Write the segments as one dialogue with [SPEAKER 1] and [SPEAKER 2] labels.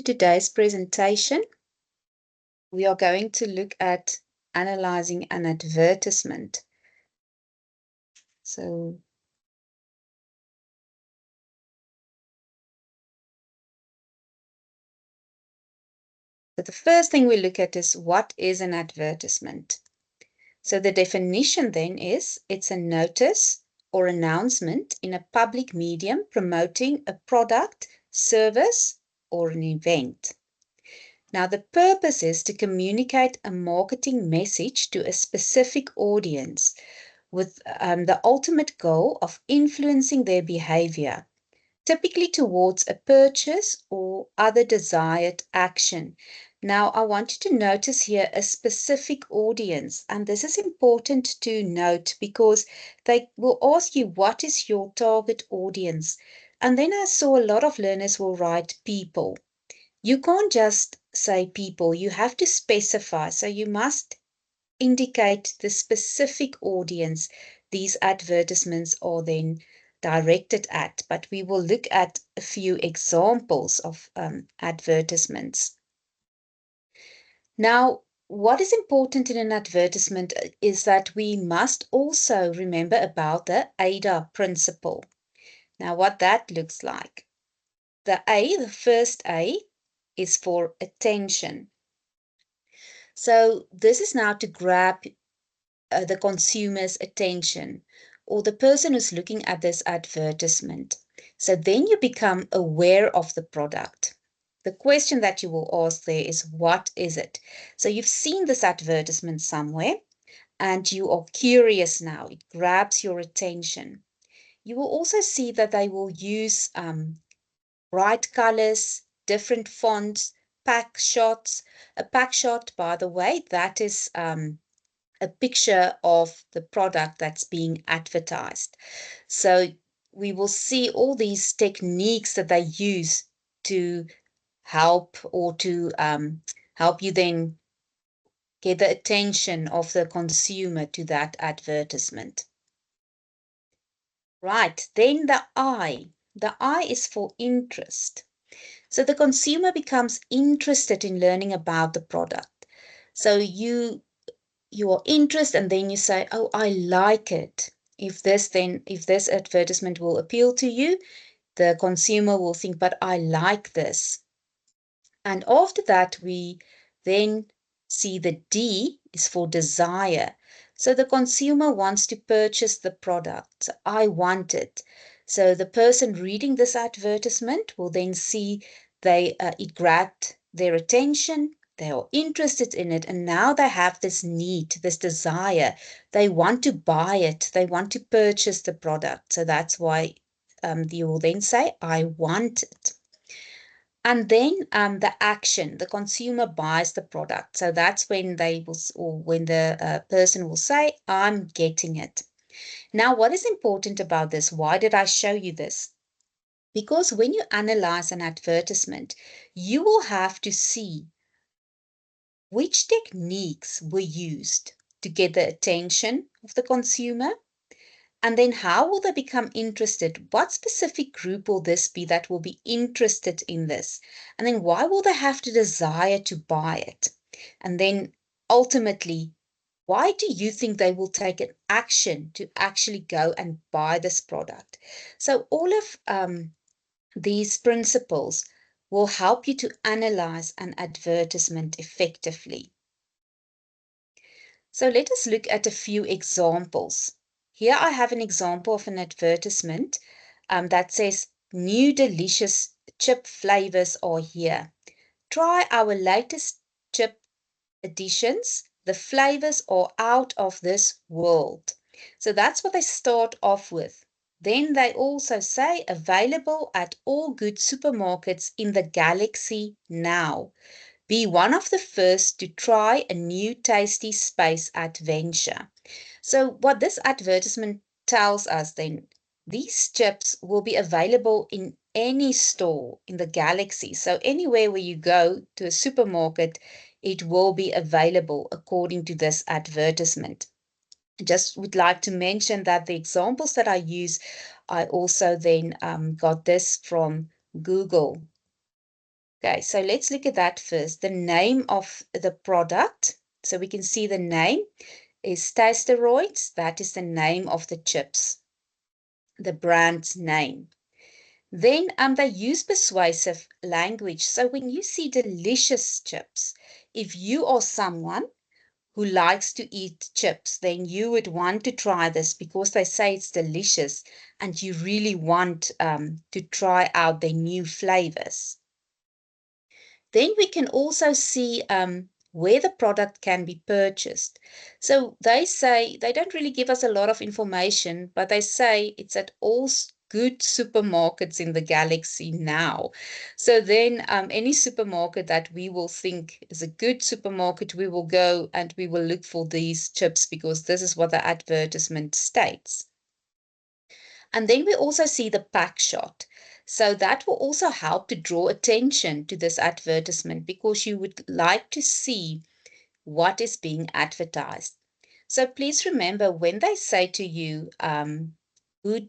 [SPEAKER 1] to today's presentation. We are going to look at analyzing an advertisement. So the first thing we look at is what is an advertisement? So the definition then is it's a notice or announcement in a public medium promoting a product, service, or an event. Now, the purpose is to communicate a marketing message to a specific audience with the ultimate goal of influencing their behavior, typically towards a purchase or other desired action. Now, I want you to notice here a specific audience, and this is important to note because they will ask you, what is your target audience? And then I saw a lot of learners will write people. You can't just say people, you have to specify. So you must indicate the specific audience these advertisements are then directed at. But we will look at a few examples of advertisements. Now, what is important in an advertisement is that we must also remember about the ADA principle. Now, what that looks like. The first A, is for attention. So this is now to grab the consumer's attention or the person who's looking at this advertisement. So then you become aware of the product. The question that you will ask there is, what is it? So you've seen this advertisement somewhere and you are curious now. It grabs your attention. You will also see that they will use bright colors, different fonts, pack shots. A pack shot, by the way, that is a picture of the product that's being advertised. So we will see all these techniques that they use to help or to help you then get the attention of the consumer to that advertisement. Right, then the I. The I is for interest. So the consumer becomes interested in learning about the product. So you are interested and then you say, oh, I like it. If this advertisement will appeal to you, the consumer will think, but I like this. And after that, we then see the D is for desire. So the consumer wants to purchase the product. So I want it. So the person reading this advertisement will then see it grabbed their attention. They are interested in it, and now they have this need, this desire. They want to buy it. They want to purchase the product. So that's why you will then say, I want it. And then the action, the consumer buys the product. So that's when when the person will say, I'm getting it. Now, what is important about this? Why did I show you this? Because when you analyze an advertisement, you will have to see which techniques were used to get the attention of the consumer. And then how will they become interested? What specific group will this be that will be interested in this? And then why will they have to desire to buy it? And then ultimately, why do you think they will take an action to actually go and buy this product? So all of these principles will help you to analyze an advertisement effectively. So let us look at a few examples. Here I have an example of an advertisement that says, new delicious chip flavors are here. Try our latest chip additions. The flavors are out of this world. So that's what they start off with. Then they also say, available at all good supermarkets in the galaxy now. Be one of the first to try a new tasty space adventure. So what this advertisement tells us then, these chips will be available in any store in the galaxy. So anywhere where you go to a supermarket, it will be available according to this advertisement. I just would like to mention that the examples that I use, I also then got this from Google. Okay, so let's look at that first. The name of the product. So we can see the name is Tasteroids. That is the name of the chips, the brand's name. Then they use persuasive language. So when you see delicious chips, if you are someone who likes to eat chips, then you would want to try this because they say it's delicious and you really want to try out their new flavors. Then we can also see where the product can be purchased. So they say, they don't really give us a lot of information, but they say it's at all good supermarkets in the galaxy now. So then any supermarket that we will think is a good supermarket, we will go and we will look for these chips because this is what the advertisement states. And then we also see the pack shot. So that will also help to draw attention to this advertisement because you would like to see what is being advertised. So please remember when they say to you, who,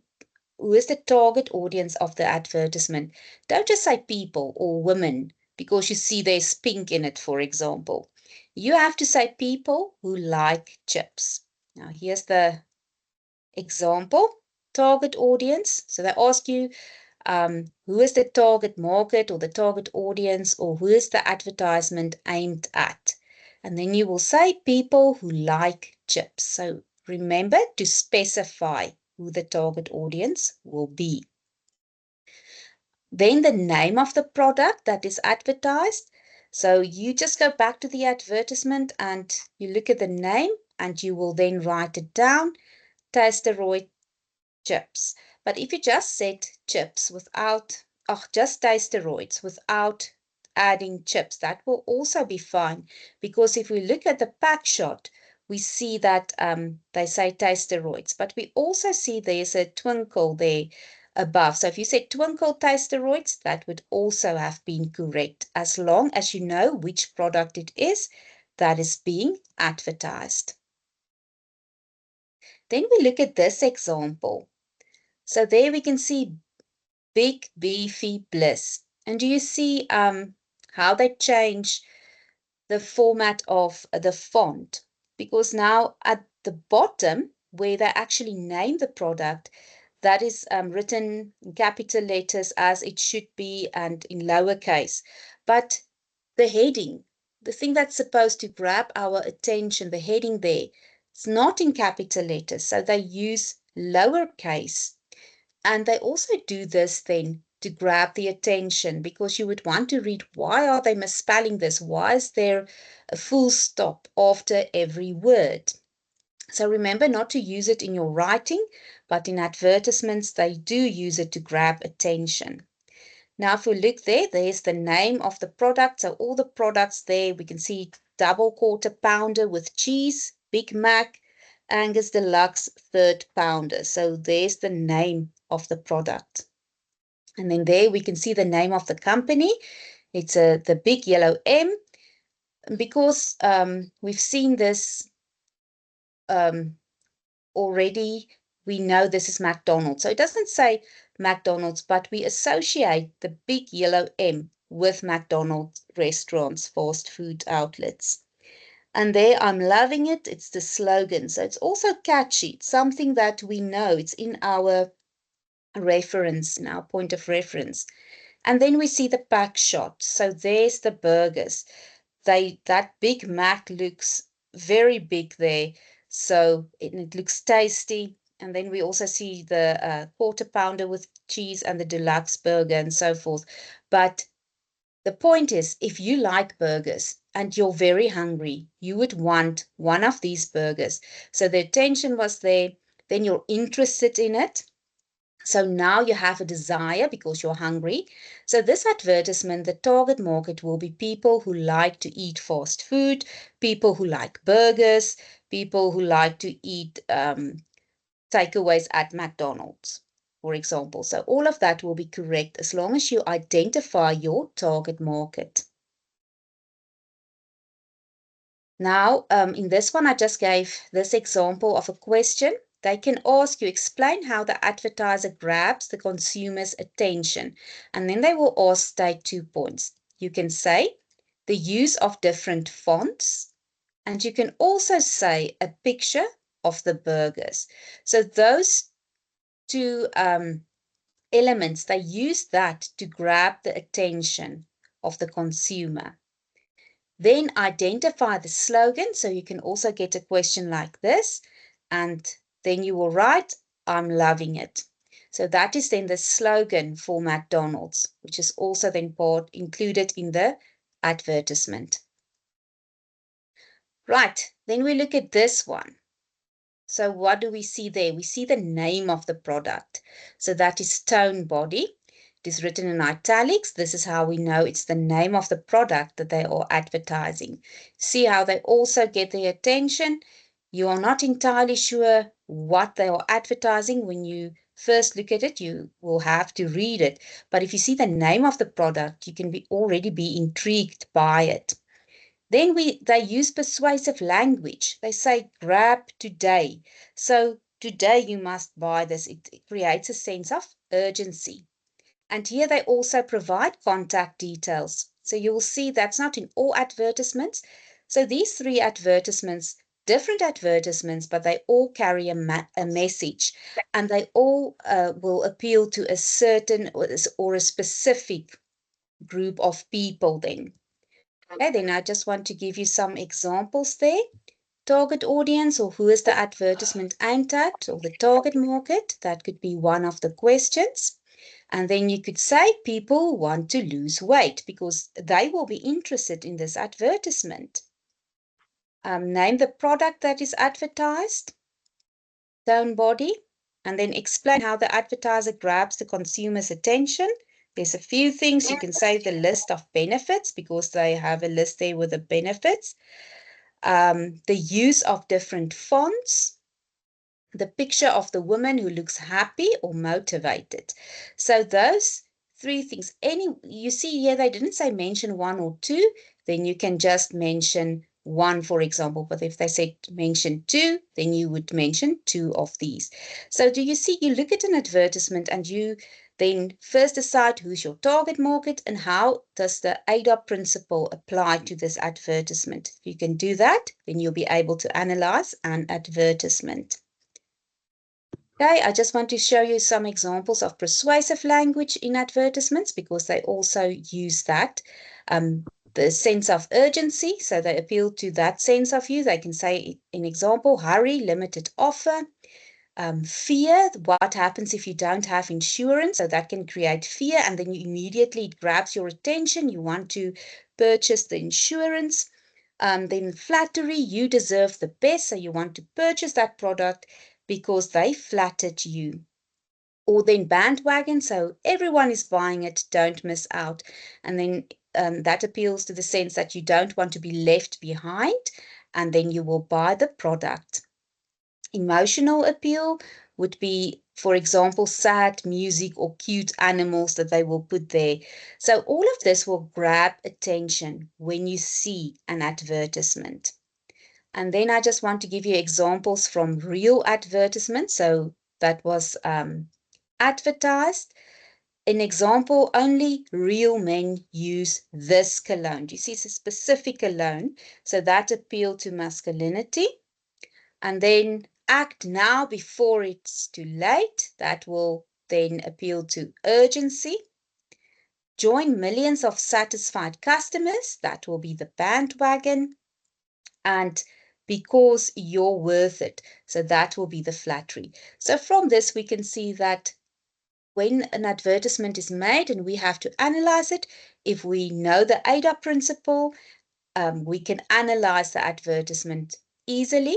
[SPEAKER 1] who is the target audience of the advertisement, don't just say people or women because you see there's pink in it, for example. You have to say people who like chips. Now, here's the example, target audience. So they ask you, who is the target market or the target audience, or who is the advertisement aimed at? And then you will say people who like chips. So remember to specify who the target audience will be. Then the name of the product that is advertised. So you just go back to the advertisement and you look at the name and you will then write it down, Tasteroid chips. But if you just said chips without, oh, just Tasteroids without adding chips, that will also be fine. Because if we look at the pack shot, we see that they say Tasteroids, but we also see there's a twinkle there above. So if you said twinkle Tasteroids, that would also have been correct, as long as you know which product it is that is being advertised. Then we look at this example. So there we can see Big Beefy Bliss. And do you see how they change the format of the font? Because now at the bottom, where they actually name the product, that is written in capital letters as it should be and in lowercase. But the heading, the thing that's supposed to grab our attention, the heading there, it's not in capital letters. So they use lowercase. And they also do this then to grab the attention because you would want to read, why are they misspelling this? Why is there a full stop after every word? So remember not to use it in your writing, but in advertisements, they do use it to grab attention. Now, if we look there, there's the name of the product. So all the products there, we can see double quarter pounder with cheese, Big Mac, Angus Deluxe third pounder. So there's the name of the product. And then there we can see the name of the company. It's the big yellow M. Because we've seen this already, we know this is McDonald's. So it doesn't say McDonald's, but we associate the big yellow M with McDonald's restaurants, fast food outlets. And there, I'm loving it. It's the slogan. So it's also catchy. It's something that we know. It's in our reference, in our point of reference. And then we see the pack shot. So there's the burgers. That Big Mac looks very big there. So it looks tasty. And then we also see the quarter pounder with cheese and the deluxe burger and so forth. But the point is, if you like burgers and you're very hungry, you would want one of these burgers. So the attention was there, then you're interested in it. So now you have a desire because you're hungry. So this advertisement, the target market will be people who like to eat fast food, people who like burgers, people who like to eat takeaways at McDonald's, for example. So all of that will be correct as long as you identify your target market. Now, in this one, I just gave this example of a question. They can ask you, explain how the advertiser grabs the consumer's attention. And then they will ask, take 2 points. you can say the use of different fonts, and you can also say a picture of the burgers. So those two elements, they use that to grab the attention of the consumer. Then identify the slogan. So you can also get a question like this, and then you will write, I'm loving it. So that is then the slogan for McDonald's, which is also then included in the advertisement. Right, then we look at this one. So what do we see there? We see the name of the product. So that is Tone Body. It is written in italics. This is how we know it's the name of the product that they are advertising. See how they also get the attention. You are not entirely sure what they are advertising when you first look at it. You will have to read it. But if you see the name of the product, you can already be intrigued by it. Then they use persuasive language. They say, grab today. So today you must buy this. It creates a sense of urgency. And here they also provide contact details. So you will see that's not in all advertisements. So these three advertisements, different advertisements, but they all carry a message, and they all will appeal to a certain or a specific group of people then. Okay, then I just want to give you some examples there. Target audience, or who is the advertisement aimed at, or the target market. That could be one of the questions. And then you could say people want to lose weight because they will be interested in this advertisement. Name the product that is advertised, Tone Body, and then explain how the advertiser grabs the consumer's attention. There's a few things. You can say the list of benefits because they have a list there with the benefits. The use of different fonts, the picture of the woman who looks happy or motivated. So those three things. You see here, they didn't say mention one or two, then you can just mention one, for example. But if they said mention two, then you would mention two of these. So do you see, you look at an advertisement and you then first decide who's your target market and how does the ADOP principle apply to this advertisement. If you can do that, then you'll be able to analyze an advertisement. Okay, I just want to show you some examples of persuasive language in advertisements because they also use that. The sense of urgency, so they appeal to that sense of you. They can say, in example, hurry, limited offer. Fear, what happens if you don't have insurance? So that can create fear, and then immediately it grabs your attention. You want to purchase the insurance. Then flattery, you deserve the best, so you want to purchase that product because they flattered you. Or then bandwagon, so everyone is buying it, don't miss out. And then that appeals to the sense that you don't want to be left behind, and then you will buy the product. Emotional appeal would be, for example, sad music or cute animals that they will put there. So all of this will grab attention when you see an advertisement. And then I just want to give you examples from real advertisements. So that was advertised. An example, only real men use this cologne. Do you see it's a specific cologne? So that appealed to masculinity. And then act now before it's too late. That will then appeal to urgency. Join millions of satisfied customers. That will be the bandwagon. And because you're worth it. So that will be the flattery. So from this, we can see that when an advertisement is made and we have to analyze it, if we know the ADOP principle, we can analyze the advertisement easily,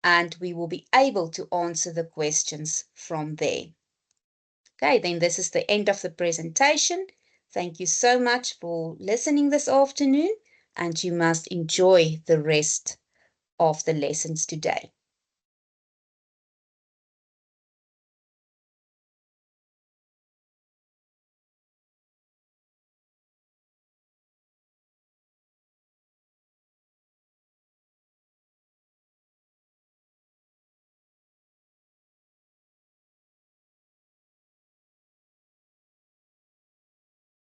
[SPEAKER 1] and we will be able to answer the questions from there. Okay, then this is the end of the presentation. Thank you so much for listening this afternoon, and you must enjoy the rest of the lessons today.